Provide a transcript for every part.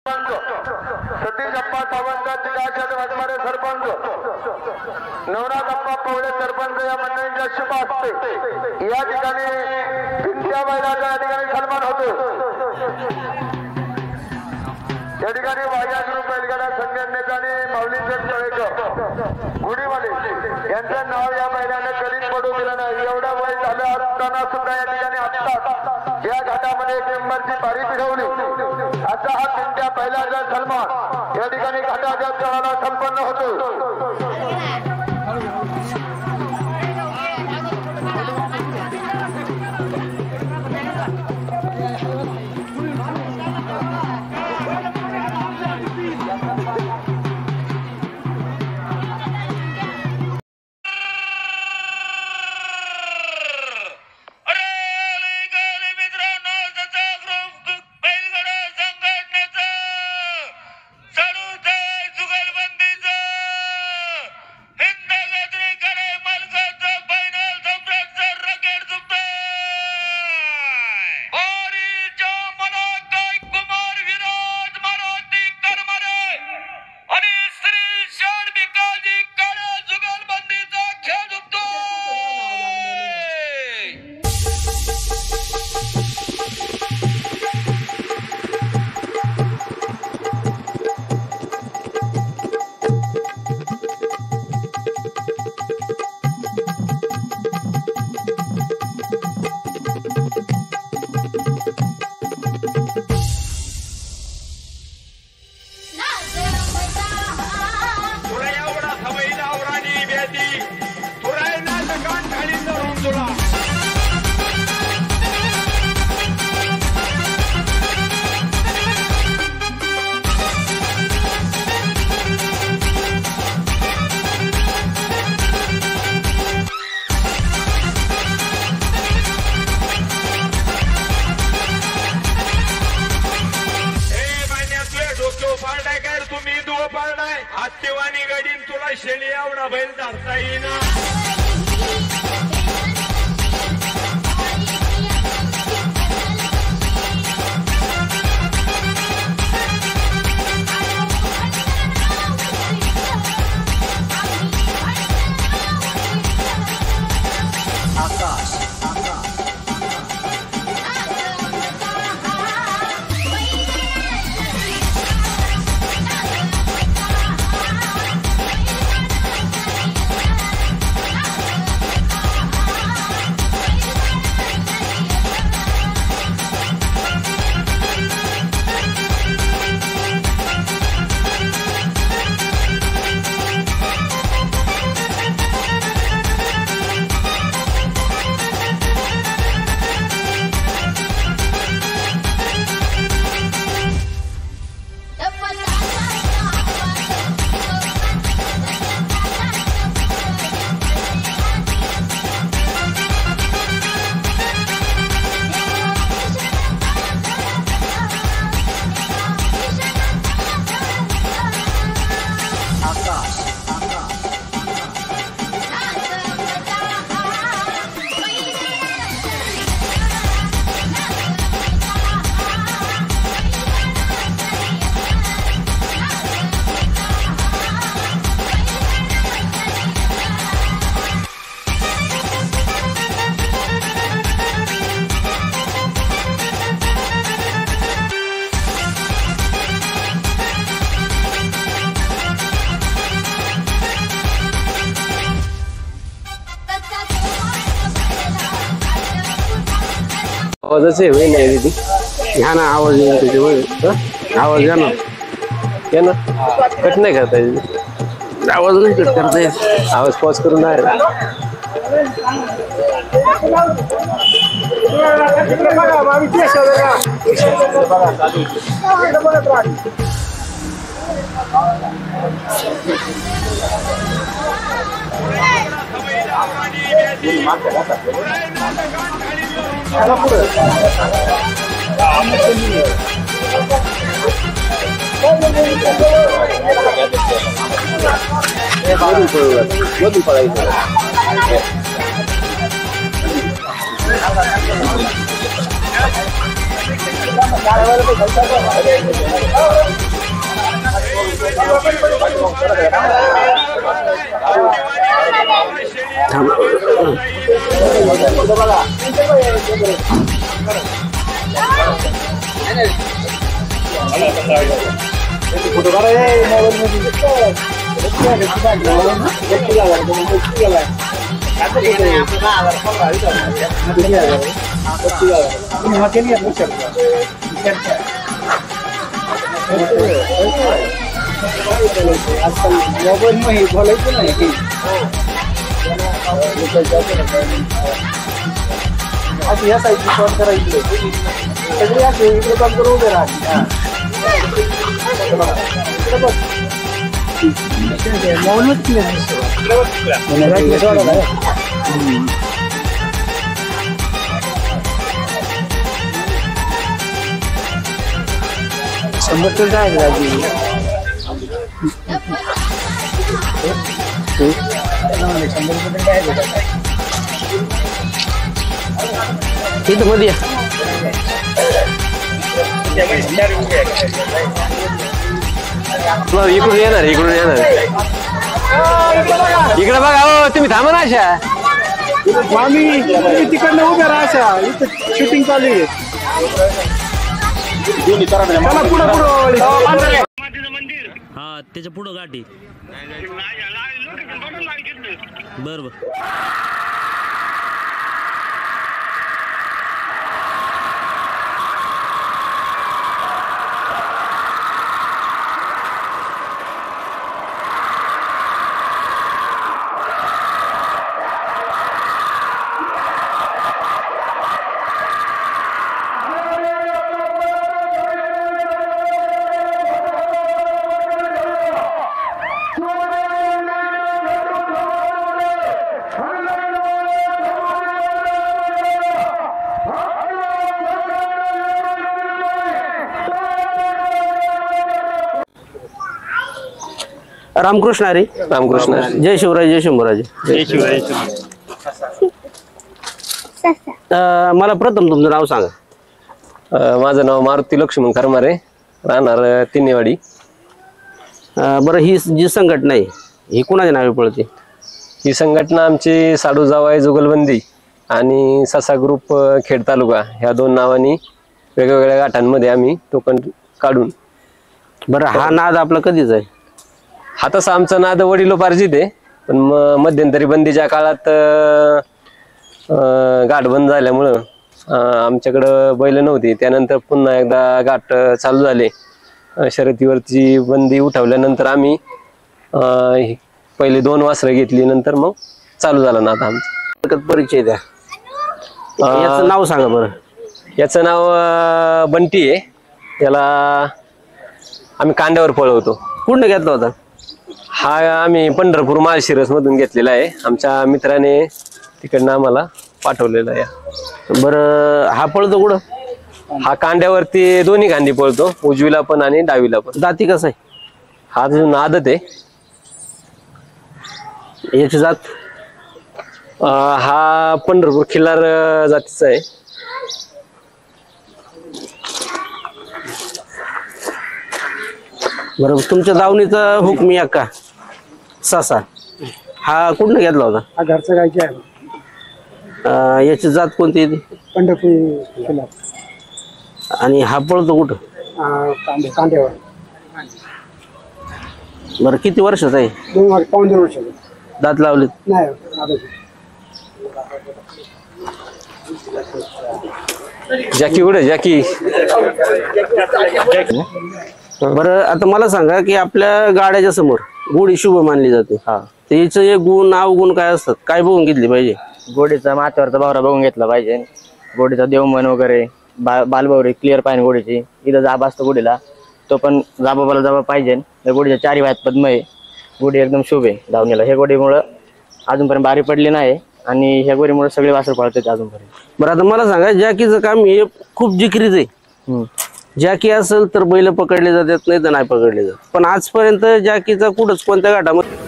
सतीश अप्पा सावंत जिल्ह्याचे वाघमारे सरपंच, नवनाथ अप्पा पवळे सरपंच या मंडळींच्या शुभ हस्ते या ठिकाणी भिंत्या बैलाचा या ठिकाणी सन्मान होतो। या ठिकाणी वाया ग्रुप बैलगाडा संघटनेचा आणि माऊलीचंद तळेकर गुढीवाले यांचं नाव या बैलाने कधीच पडू दिलं नाही। एवढा वय झालं असताना सुद्धा या ठिकाणी आत्ताच या घाटामध्ये एक नंबरची बारी फिरवली। आता हा भिंत्या बैलाचा सन्मान या ठिकाणी घाटाच्या तळाला संपन्न होतो। शेळी एवढा बैल धरता येईना। आवाजाचे होई नाही दीदी ह्या ना आवाज येईल त्याच्यामुळे आवाज या ना कट नाही करता येईल आवाज नाही कट करता येईल आवाज पॉज करून आहे इथं मध्ये इकडून येणार इकडे बघा हो तुम्ही थांबा ना अशा आम्ही तिकडनं उभ्या राहा अशा इथं शूटिंग चालू आहे हा त्याच्या पुढं गाठी बर रामकृष्ण हरी. रामकृष्ण. जय शिवराज. जय शंभूराज. जय शिवराज. मला प्रथम तुमचं नाव सांगा. माझं नाव मारुती लक्ष्मण करमारे, राहणार तिन्नेवाडी. बरं, ही जी संघटना आहे ही कोणाच्या नावे पळते? ही संघटना आमची साडू जावाई जुगलबंदी आणि ससा ग्रुप खेड तालुका ह्या दोन नावांनी वेगवेगळ्या गाठांमध्ये आम्ही टोकन काढून. बरं, हा नाद आपला कधीच आहे? हा तसा आमचा नाद वडिलोपार्जित आहे, पण मध्यंतरी बंदीच्या काळात गाठ बंद झाल्यामुळं आमच्याकडं बैल नव्हती. त्यानंतर पुन्हा एकदा गाठ चालू झाले. शर्यतीवरची बंदी उठवल्यानंतर आम्ही पहिले 2 वासरं घेतली, नंतर मग चालू झाला नाद आमचा. परिचय द्या. याचं नाव सांगा बरं. याचं नाव बंटी आहे. याला आम्ही कांड्यावर पळवतो. कुठं घेतला होता? हा आम्ही पंढरपूर माळशिरस मधून घेतलेला आहे. आमच्या मित्राने तिकडनं आम्हाला पाठवलेला आहे. बरं, हा पळतो कुठं? हा कांड्यावरती दोन्ही गांधी पळतो, उजवीला पण आणि डावीला पण. जाती कसं आहे? हा अजून आदत आहे. याची जात? हा पंढरपूर खिल्लार जातीचा आहे. बरं, तुमच्या दावणीचा हुकमी अक्का ससा हा कुठं घेतला होता? हा घरचं गायची आहे. याची जात कोणती आहे? पंढरपूर. आणि हा पळतो कुठं? कांद्यावर. बरं, किती वर्षाचा आहे? 2 वर्ष. दात लावलेत? नाही. जॅकी कुठे? जॅकी. बरं, आता मला सांगा की आपल्या गाड्याच्या समोर गोडी शुभ मानली जाते. हा, त्याचं एक गुण अवगुण काय असतात? काय बघून घेतली पाहिजे? गोडीचा माथ्यावरचा बावरा बघून घेतला पाहिजे. गोडीचा देवमन वगैरे बालबावरी क्लिअर पाहिजे. गोडीची इथं जाबा असतो गोडीला, तो पण जाबाबाला जाबा पाहिजे. त्या गोडीच्या 4 वायात पद्म आहे. गोडी एकदम शुभ आहे धावणीला. ह्या गोडीमुळं अजूनपर्यंत बारी पडली नाही आणि ह्या गोडीमुळे सगळे वासर पळतात अजूनपर्यंत. बरं, आता मला सांगा, जॅकीचं काम हे खूप जिक्रीच आहे. जॅकी असेल तर बैल पकडले जातात, नाही तर नाही पकडले जात. पण आजपर्यंत जॅकीचा कुठंच कोणत्या घाटामध्ये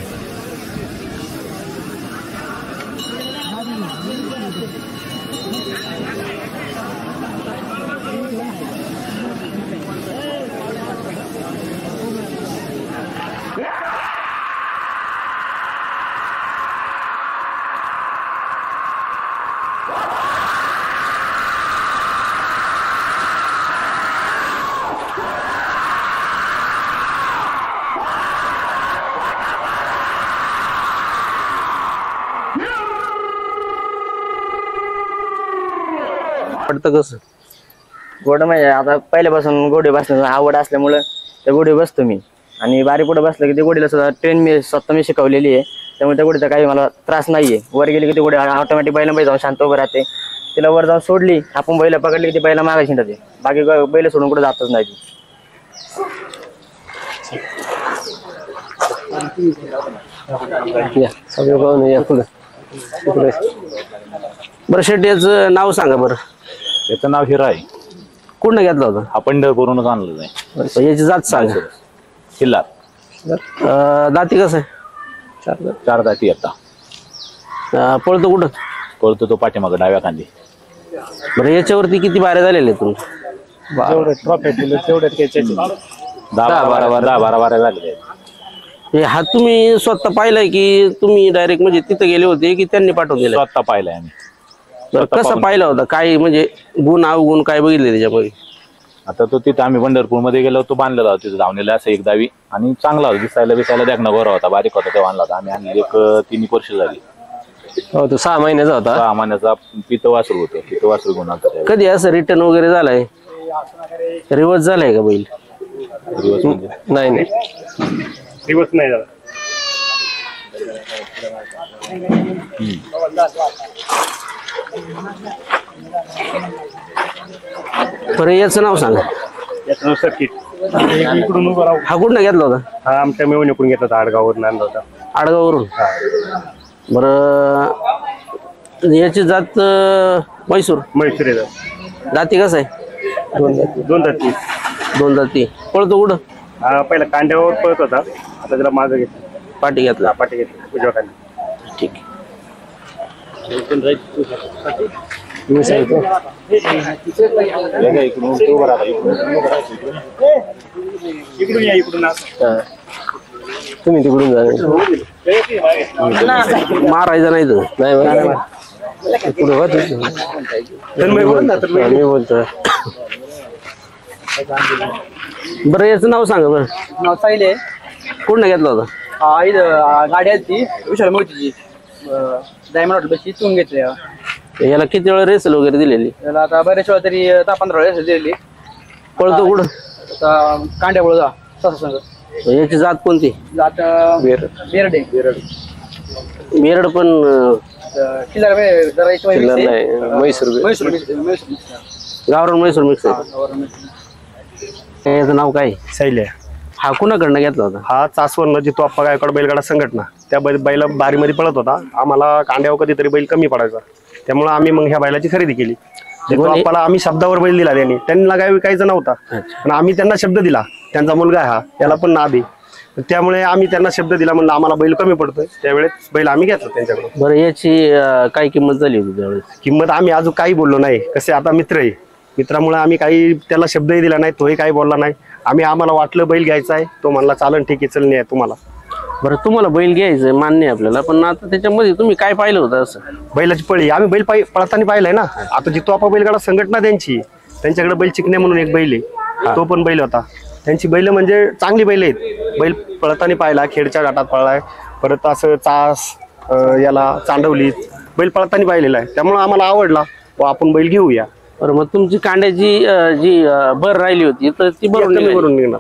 वाटतं कसं? घोडं म्हणजे आता पहिल्यापासून घोडे बसण्याची आवड असल्यामुळं त्या घोडे बसतो मी. आणि बारी पुढे बसलं की ते घोडीला सुद्धा ट्रेन मी स्वतः शिकवलेली आहे. त्यामुळे त्या घोडीचा काही मला त्रास नाहीये. वर गेली की ते घोडे ऑटोमॅटिक बैलामध्ये जाऊन शांत उभं राहते. तिला वर जाऊन सोडली आपण बैल पकडली की ती बैला मागे शिंडते. बाकी बैल सोडून कुठे जातच नाही ती. बरं शेट याचं नाव सांगा बरं. याचं नाव हिरा आहे. कुठनं घेतलं होतं? हा पंढरपूरहूनच आणलं आहे. याची जात सांगा. किल्ला दाती कसं आहे? चार जाती आता. पळतो कुठं? पळतो तो पाठीमागं डाव्या खांदी. बरं याच्यावरती किती बारे झालेले तुमचे? 10-12 बाऱ्या झालेले. हे हा तुम्ही स्वतः पाहिलाय की तुम्ही डायरेक्ट म्हणजे तिथं गेले होते की त्यांनी पाठवलेलं? स्वतः पाहिलाय आम्ही. बरं कसं पाहिलं होतं? काय म्हणजे गुण अवगुण काय बघितले त्याच्यामध्ये? आता तो तिथं आम्ही पंढरपूरमध्ये गेलो तो बांधलेला होता तिथं धावलेला असं एक दावी आणि चांगला होता दिसायला देखणं गोरा होता बारीक होता तेव्हा आणला होता आम्ही. आणि एक 3 वर्ष झाली. हो तो 6 महिन्याचा होता. 6 महिन्याचा पितं वासरू होतं. पितं वासरू घेऊन आलता. कधी असं रिटर्न वगैरे झालाय? रिवर्स झालाय का बैल? दिवस म्हणजे नाही नाही दिवस नाही झाला. बरं याचं नाव सांगा. याचं नाव सर्किट. इकडून उभं राहू. हा कुठनं घेतला होता? हा आमच्या मेवणीकडून घेतला होता. आडगाववरून आणला होता. आडगाववरून. बरं याची जात म्हैसूर. म्हैसूर दाती कसं आहे? 2 जाती. 2 दाती. पळतो कुठं? हा पहिला कांड्यावर पळत होता. आता त्याला मागं घेतलं. पाठी घेतला. पाठी घेतली उजव्या खाली. ठीक इकडून या इकडून. तुम्ही तिकडून जा. मारायचं नाही तर नाही मी बोलतो. बरं याचं नाव सांगा बरं. नाव साहिले. कुठनं घेतला होता? गाडी आहे ती विशाल मोठीची डायमंड हॉटेल बशी इथून घेतली. याला किती वेळा रेसल वगैरे दिलेली? त्याला आता बऱ्याच वेळा तरी 10-15 वेळेस दिलेली. पळतो कुठं? कांड्या पळू जा संघ. याची जात कोणती? जात बेरडे. मेरड पण किल्ला नाही म्हैसूर. गावरान म्हैसूर मिक्स आहे. याचं नाव काय? शैल्या. हा कुणाकडनं घेतला होता? हा चासवरनं जितो आप्पा गायकवाड बैलगाडा संघटना त्या बैला बारीमध्ये पळत होता. आम्हाला कांड्यावर कधीतरी बैल कमी पडायचा त्यामुळे आम्ही मग ह्या बैलाची खरेदी केली. जितो आप्पाला आम्ही शब्दावर बैल दिला. त्यांना काय विकायचा नव्हता पण आम्ही त्यांना शब्द दिला. त्यांचा मुलगा हा त्याला पण नाद आहे त्यामुळे आम्ही त्यांना शब्द दिला म्हणलं आम्हाला बैल कमी पडतोय त्यावेळेस बैल आम्ही घेतला त्यांच्याकडून. बरं याची काय किंमत झाली होती त्यावेळेस? किंमत आम्ही अजून काही बोललो नाही. कसे आता मित्र आहे मित्रामुळे आम्ही काही त्याला शब्दही दिला नाही तोही काही बोलला नाही. आम्हाला वाटलं बैल घ्यायचा आहे तो म्हणला चालन ठीक आहे चल नाही तुम्हाला. बरं तुम्हाला बैल घ्यायचंय मान्य आहे आपल्याला पण आता त्याच्यामध्ये तुम्ही काय पाहिलं होतं असं? बैलाची पळी आम्ही बैल पळताना पाहिलंय ना. आता जितो आपा बैलगाडा संघटना त्यांच्याकडे बैल चिकण्या म्हणून एक बैल आहे तो पण बैल होता. त्यांची बैल म्हणजे चांगली बैल आहेत. बैल पळताना पाहिला खेडच्या घाटात पळलाय परत असं चास याला चांडवलीत बैल पळताना पाहिलेला आहे त्यामुळे आम्हाला आवडला व आपण बैल घेऊया. बरं मग तुमची कांड्याची जी भर राहिली होती तर ती भरून निघणार.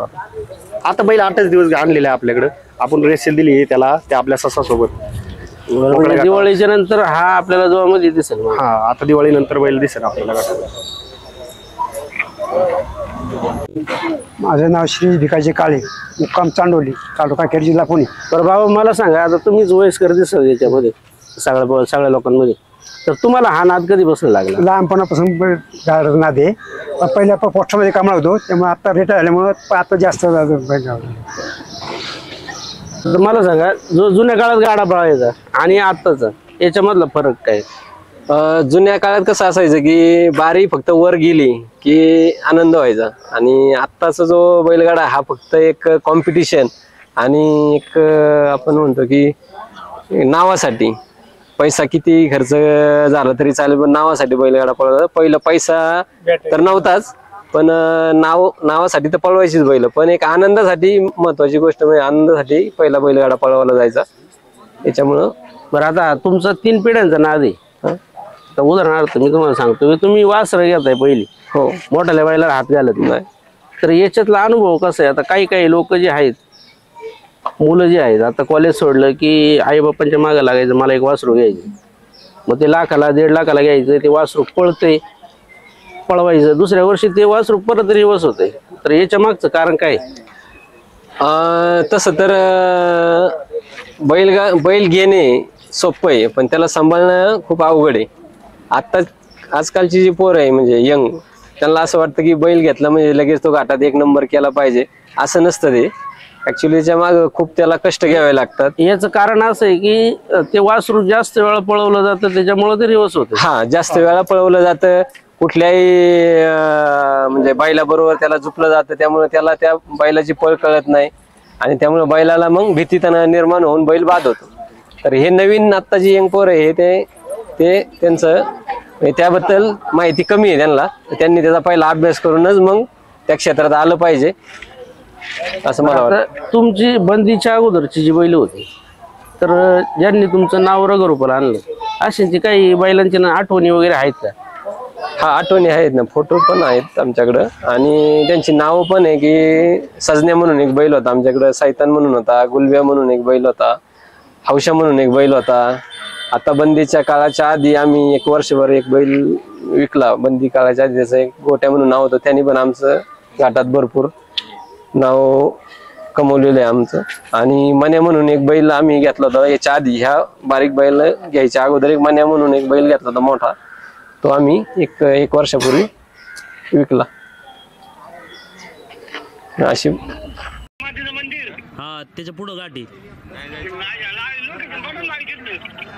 आता बैल 8च दिवस आणलेला आहे आपल्याकडे. आपण रेसेल दिली त्याला त्या आपल्या ससासोबत. दिवाळीच्या नंतर हा आपल्याला जोमध्ये दिसेल. हा आता दिवाळी नंतर बैल दिसेल आपल्याला. माझं नाव श्री भिकाजी काळे मुक्काम चांडोली तालुका खेड जिल्हा पुणे. बरं बाबा मला सांगा आता तुम्हीच वयस्कर दिसत याच्यामध्ये सगळ्या लोकांमध्ये तर तुम्हाला हा नाद कधी बसून लागला? लहानपणापासून नाद आहे. पहिल्या पोस्टामध्ये कामाला होतो त्यामुळे आता रिटायर झाल्यामुळे आता जास्त. तर मला सांगा जो जुन्या काळात गाडा पळायचा आणि आत्ताचा याच्यामधला फरक काय? जुन्या काळात कसं असायचं की बारी फक्त वर गेली की आनंद व्हायचा आणि आत्ताचा जो बैलगाडा हा फक्त एक कॉम्पिटिशन आणि एक आपण म्हणतो की नावासाठी पैसा किती खर्च झाला तरी चालेल पण नावासाठी बैलगाडा पळवला. पहिला पैसा तर नव्हताच पण नावासाठी तर पळवायचीच बैल पण एक आनंदासाठी महत्वाची गोष्ट म्हणजे आनंदासाठी पहिला बैलगाडा पळवला जायचा त्याच्यामुळं. बरं आता तुमचा 3 पिढ्यांचा नाद आहे आता उदाहरणार्थ मी तुम्हाला सांगतो, तुम्ही वासरं घेताय पहिली, हो मोठ्याल्या बैलाला हात घालत नाही, तर याच्यातला अनुभव कसा आहे? आता काही लोक जे आहेत, मुलं जे आहेत, आता कॉलेज सोडलं की आई बापांच्या मागे लागायचं, मला एक वासरू घ्यायचं, मग ते लाखाला 1.5 लाखाला घ्यायचं, ते वासरू पळवायचं, दुसऱ्या वर्षी ते वासरू परत रिवर्स होतंय. तर याच्या मागचं कारण काय? तसं तर बैल घेणे सोपं आहे, पण त्याला सांभाळणं खूप अवघड आहे. आजकालची जी पोरं आहे म्हणजे यंग, त्यांना असं वाटतं की बैल घेतला म्हणजे लगेच तो घाटात 1 नंबर केला पाहिजे, असं नसतं ते. ऍक्च्युली त्याच्या मागे खूप त्याला कष्ट घ्यावे लागतात. याचं कारण असं आहे की ते वासरू जास्त वेळा पळवलं जातं, त्याच्यामुळे ते रिवर्स होतं. हा, जास्त वेळा पळवलं जातं, कुठल्याही म्हणजे बैलाबरोबर त्याला झुपलं जातं, त्यामुळे त्याला त्या बैलाची पळ कळत नाही आणि त्यामुळे बैलाला मग भीतीतणा निर्माण होऊन बैल बाद होतो. तर हे नवीन आता जी यंग पोर आहे ते त्यांचं त्याबद्दल माहिती कमी आहे त्यांना, त्यांनी त्याचा पहिला अभ्यास करूनच मग त्या क्षेत्रात आलं पाहिजे असं मला वाटतं. तुमची बंदीच्या अगोदरची जी बैल होती, तर ज्यांनी तुमचं नाव रगरूपाला आणलं, अशांची काही बैलांची आठवणी वगैरे आहेत का? हा, आठवणी आहेत ना, फोटो पण आहेत आमच्याकडं आणि त्यांची नावं पण आहे की सजन्या म्हणून एक बैल होता आमच्याकडं, सैतान म्हणून होता, गुलब्या म्हणून एक बैल होता, हौशा म्हणून एक बैल होता. आता बंदीच्या काळाच्या आधी आम्ही 1 वर्षभर एक बैल विकला, बंदी काळाच्या आधी त्याचं एक गोट्या म्हणून नाव होतं, त्यांनी पण आमचं घाटात भरपूर नाव कमवलेलं आहे आमचं. आणि मन्या म्हणून एक बैल आम्ही घेतला होता याच्या आधी, ह्या बारीक बैल घ्यायच्या अगोदर एक मन्या म्हणून एक बैल घेतला होता मोठा, तो आम्ही एक वर्षापूर्वी विकला. अशी हा त्याच्या पुढं गाठी.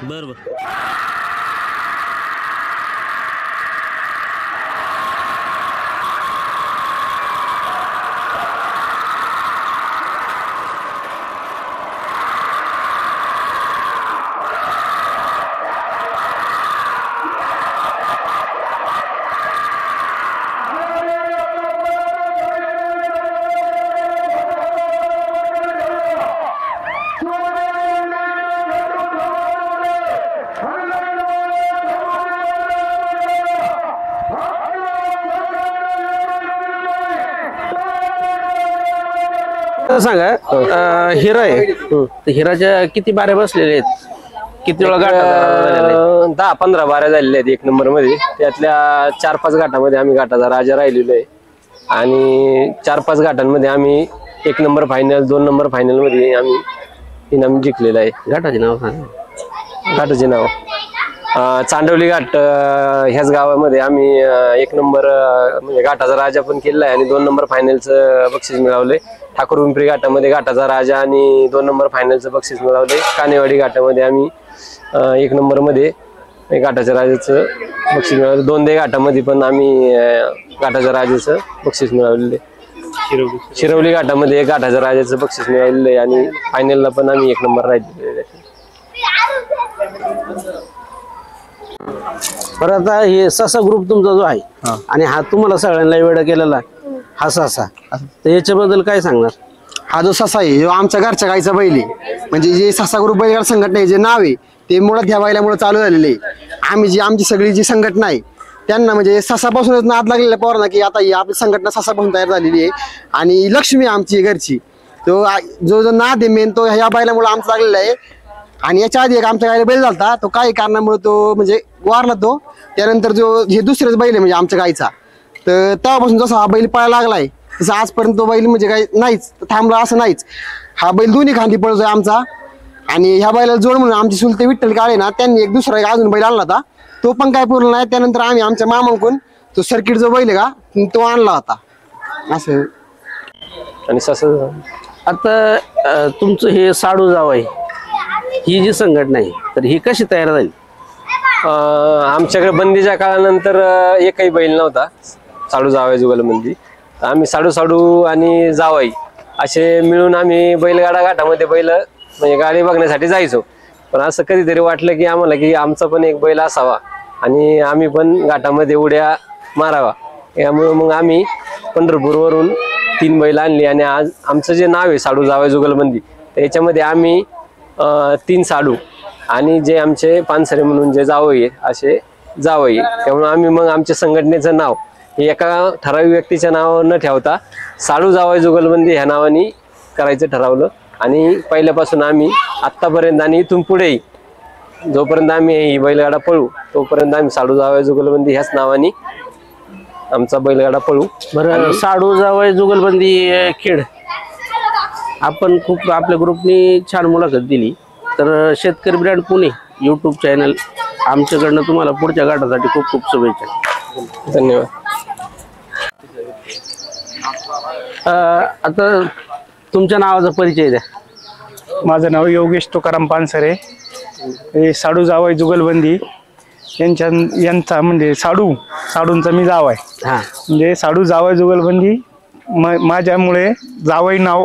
बरोबर. सांगा, हिरा आहे, तर हिराच्या किती बाऱ्या बसलेल्या आहेत? किती वेळा घाटात? 10-15 बाऱ्या झालेल्या आहेत 1 नंबर मध्ये. त्यातल्या 4-5 घाटामध्ये आम्ही घाटाचा राजा राहिलेलो आहे आणि 4-5 घाटांमध्ये आम्ही 1 नंबर फायनल, 2 नंबर फायनल मध्ये आम्ही इनाम जिंकलेलं आहे. घाटाचे नाव सांगा. घाटाचे नाव चांडवली घाट, ह्याच गावामध्ये आम्ही 1 नंबर म्हणजे घाटाचा राजा पण केलेला आहे आणि 2 नंबर फायनलचं बक्षीस मिळवलंय. ठाकूर पिंपरी घाटामध्ये घाटाचा राजा आणि 2 नंबर फायनलचं बक्षीस मिळवलंय. कानेवाडी घाटामध्ये आम्ही 1 नंबर मध्ये घाटाच्या राजाचं बक्षीस मिळवलं. 2 घाटामध्ये पण आम्ही घाटाच्या राजाचं बक्षीस मिळवलेलं आहे. शिरवली घाटामध्ये घाटाच्या राजाचं बक्षीस मिळवलेलं आहे आणि फायनलला पण आम्ही 1 नंबर राहिलेले आहे. बरं, आता हे ससा ग्रुप तुमचा जो आहे आणि हा तुम्हाला सगळ्यांना वेळ केलेला हा ससा, तर याच्याबद्दल काय सांगणार? हा जो ससा आहे आमच्या घरच्या गाईचा बैल आहे. म्हणजे जे ससा ग्रुप बैलगाडा संघटना आहे, जे नाव आहे ते मुळात ह्या बैलामुळे चालू झालेले आहे. आमची सगळी जी संघटना आहे त्यांना म्हणजे ससापासूनच नाद लागलेला पोरांना की आता ही आपली संघटना ससापासून तयार झालेली आहे आणि लक्ष्मी आमची घरची तो जो नाद आहे मेन तो ह्या बैलामुळे आमचा लागलेला आहे. आणि याच्या आधी एक आमच्या गायला बैल झालता, तो काही कारणामुळे तो म्हणजे वारला तो. त्यानंतर जो हे दुसरेच बैल आहे म्हणजे आमच्या गायचा, तर तेव्हापासून जसा हा बैल पळायला लागलाय तसं आजपर्यंत तो बैल म्हणजे काही नाहीच थांबला असं नाहीच. हा बैल दोन्ही खांदी पळतोय आमचा. आणि ह्या बैलाला जोड म्हणून आमची चुलते विठ्ठल काळे ना त्यांनी एक दुसरा अजून बैल आणला होता, तो पण काय पूर्ण नाही. त्यानंतर आम्ही आमच्या मामांकडून तो सर्किट जो बैल आहे का तो आणला होता असं. आणि आता तुमचं हे साडू जाव आहे, ही जी संघटना आहे तर ही कशी तयार झाली? आमच्याकडे बंदीच्या काळानंतर एकही बैल नव्हता साडू जावई जुगलबंदी. आम्ही साडू आणि जावई असे मिळून आम्ही बैलगाडा घाटामध्ये बैल म्हणजे गाडी बघण्यासाठी जायचो. पण असं कधीतरी वाटलं की आम्हाला की आमचा पण एक बैल असावा आणि आम्ही पण घाटामध्ये उड्या मारावा. यामुळे मग आम्ही पंढरपूरवरून 3 बैल आणली आणि आज आमचं जे नाव आहे साडू जावई जुगलबंदी, तर याच्यामध्ये आम्ही 3 साडू आणि जे आमचे पानसरे म्हणून जे जावई आहे असे जावई, त्यामुळे आम्ही मग आमच्या संघटनेचं नाव हे एका ठराविक व्यक्तीच्या नावावर न ठेवता साडू जावई जुगलबंदी ह्या नावाने करायचं ठरवलं. आणि पहिल्यापासून आम्ही आत्तापर्यंत आणि इथून पुढेही जोपर्यंत आम्ही ही बैलगाडा पळू तोपर्यंत आम्ही साडू जावई जुगलबंदी ह्याच नावाने आमचा बैलगाडा पळू. बरं, साडू जावई जुगलबंदी खेळ आपण खूप आपल्या ग्रुपनी छान मुलाखत दिली. तर शेतकरी ब्रँड पुणे यूट्यूब चॅनल आमच्याकडनं तुम्हाला पुढच्या गाठासाठी खूप खूप शुभेच्छा. धन्यवाद. आता तुमच्या नावाचा परिचय द्या. माझं नाव योगेश तुकाराम पानसरे. हे साडू जावई जुगलबंदी यांचा म्हणजे साडूंचा मी जाव आहे. म्हणजे साडू जावई जुगलबंदी माझ्यामुळे जावई नाव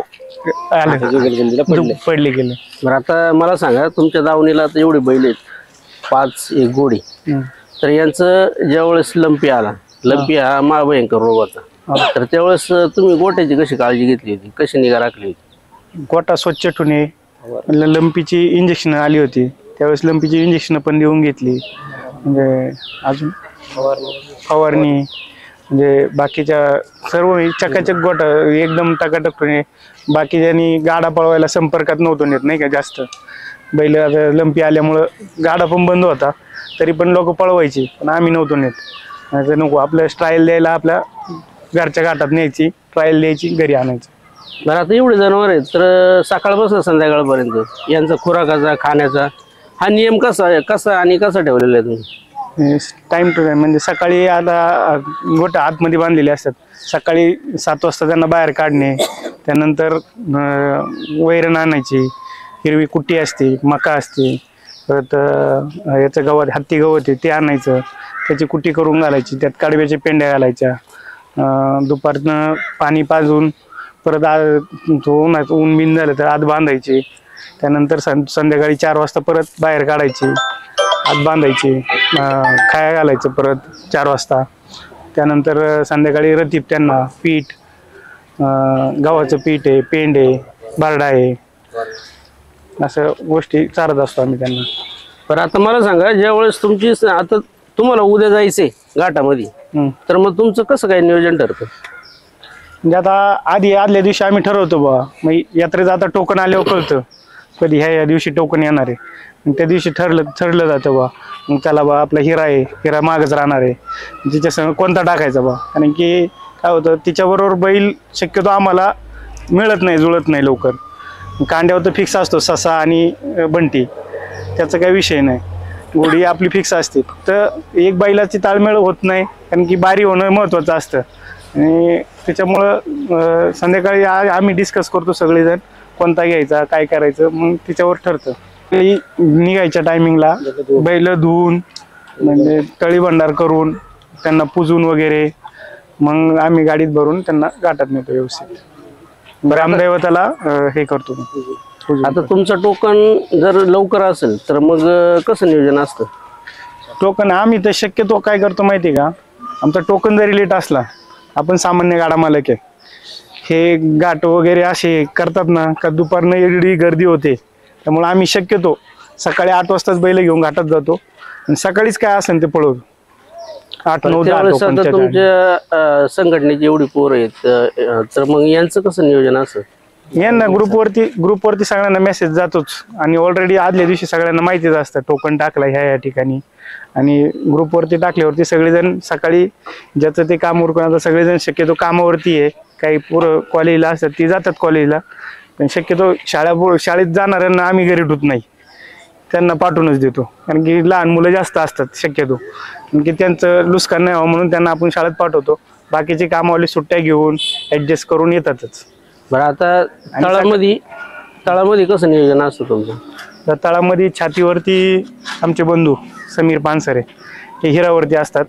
जुगलबंदीला पडले गेले. बरं, आता मला सांगा, तुमच्या दावणीला आता एवढी बैल आहेत, 5 एक गोडी, तर यांचं ज्यावेळेस लंपी आला, लंपी हा महाभयंकर रोग होता, तर त्यावेळेस तुम्ही गोट्याची कशी काळजी घेतली होती, कशी निगा राखली होती? गोटा स्वच्छ ठेवणे, लंपीची इंजेक्शन आली होती त्यावेळेस लंपीची इंजेक्शन पण देऊन घेतली. म्हणजे अजून फवारणी, म्हणजे बाकीच्या सर्व चकाचक गोटा एकदम टकाटक ठेवणे. बाकीच्यांनी गाडा पळवायला संपर्कात नव्हतो नेत नाही का जास्त. बैल आता लंपी आल्यामुळं गाडा पण बंद होता तरी पण लोक पळवायची, पण आम्ही नव्हतो नेत. नको, आपलं ट्रायल द्यायला आपल्या घरच्या घाटात न्यायची, ट्रायल द्यायची, घरी आणायचं. बरं, आता एवढे जनावर आहेत तर सकाळपासून संध्याकाळपर्यंत यांचा खुराकाचा, खाण्याचा हा नियम कसा ठेवलेला आहे तुम्ही? टाइम टू टाइम, म्हणजे सकाळी आता गोट्या आतमध्ये बांधलेले असतात, सकाळी 7 वाजता त्यांना बाहेर काढणे, त्यानंतर वैरण आणायची, हिरवी कुट्टी असते, मका असते, परत याचं गवत, हत्ती गवत आहे ते आणायचं, त्याची कुट्टी करून घालायची, त्यात कडव्याच्या पेंड्या घालायच्या. दुपारनं पाणी पाजून परत उन्हाचं ऊन बिन झालं तर आत बांधायची. त्यानंतर संध्याकाळी 4 वाजता परत बाहेर काढायची, आत बांधायची, खाया घालायचं परत 4 वाजता. त्यानंतर संध्याकाळी रतीब त्यांना पीठ, गव्हाचं पीठ आहे, पेंड आहे, बारडा आहे, असं गोष्टी चारत असतो आम्ही त्यांना. बरं, आता मला सांगा, ज्यावेळेस तुमची आता तुम्हाला उद्या जायचंय घाटामध्ये, तर मग तुमचं कसं काय नियोजन ठरतं? म्हणजे आता आदल्या दिवशी आम्ही ठरवतो बा, मग यात्रेचं आता टोकन आल्यावर कळतं कधी ह्या दिवशी टोकन येणार आहे, त्या दिवशी ठरलं जातं बा. मग त्याला बा आपला हिरा मागच राहणार आहे, तिच्यासंग कोणता टाकायचा बा. कारण की काय होतं, तिच्याबरोबर बैल शक्यतो आम्हाला मिळत नाही, जुळत नाही लवकर. कांड्यावर तर फिक्स असतो ससा आणि बंटी, त्याचा काही विषय नाही. घोडी आपली फिक्स असते, तर एक बैलाची ताळमेळ होत नाही, कारण की बारी होणं महत्त्वाचं असतं. आणि त्याच्यामुळं संध्याकाळी आम्ही डिस्कस करतो सगळेजण कोणता घ्यायचा, काय करायचं, मग तिच्यावर ठरतं. निघायच्या टायमिंगला बैल धुवून, म्हणजे तळी भंडार करून त्यांना पुजून वगैरे मग आम्ही गाडीत भरून त्यांना घाटात नेतो व्यवस्थित. ग्रामदैवताला हे करतो. आता तुमचं टोकन जर लवकर असेल तर मग कसं नियोजन असतं? टोकन आम्ही तर शक्यतो काय करतो माहिती का, आमचा टोकन जरी लेट असला, आपण सामान्य गाडा मालक आहे, हे घाट वगैरे असे करतात ना का दुपारनं एवढी गर्दी होते, त्यामुळे आम्ही शक्यतो सकाळी 8 वाजताच बैल घेऊन घाटात जातो आणि सकाळीच काय असेल ते पळवतो. 8-9 तुमच्या संघटनेची एवढी पोरं आहेत, तर मग यांचं कसं नियोजन असतं? यांना ग्रुपवरती सगळ्यांना मेसेज जातोच, आणि ऑलरेडी आदल्या दिवशी सगळ्यांना माहितीच असतं टोकन टाकला ह्या ठिकाणी. आणि ग्रुपवरती टाकल्यावरती सगळेजण सकाळी ज्याचं ते काम उरकून, आता सगळेजण शक्यतो कामावरती आहे, काही पोरं कॉलेजला असतात ती जातात कॉलेजला, पण शक्यतो शाळेत जाणाऱ्यांना आम्ही घरी ठेवत नाही, त्यांना पाठवूनच देतो. कारण की लहान मुलं जास्त असतात शक्यतो, कारण की त्यांचं नुकसान नाही व्हावं म्हणून त्यांना आपण शाळेत पाठवतो. बाकीचे कामावाले सुट्ट्या घेऊन ॲडजस्ट करून येतातच. बरं, आता तळामध्ये कसं नियोजन असतं तुमचं? तर तळामध्ये छातीवरती आमचे बंधू समीर पानसरे हे हिरावरती असतात,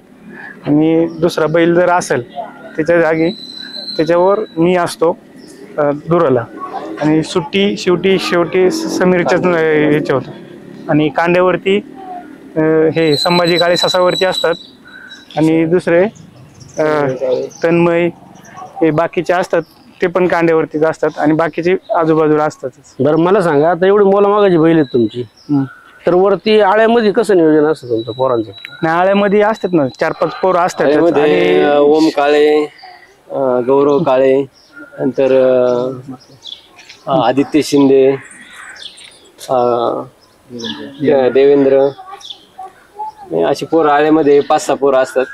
आणि दुसरा बैल जर असेल त्याच्यावर मी असतो दुराला, आणि शेवटी समीरच्याच ह्याच्या होतं. आणि कांड्यावरती हे संभाजी काळे ससावरती असतात, आणि दुसरे तन्मय हे बाकीचे असतात, ते पण कांड्यावरतीच असतात, आणि बाकीचे आजूबाजूला असतातच. बरं, मला सांगा, आता एवढी मोलामागाची बैल आहेत तुमची, तर वरती आळ्यामध्ये कसं नियोजन असतं तुमचं पोरांचं? नाळ्यामध्ये असतात ना 4-5 पोरं असतात त्यामध्ये ओम काळे, गौरव काळे, नंतर आदित्य शिंदे, देवेंद्र, अशी पोरं आळ्यामध्ये 5-6 पोरं असतात.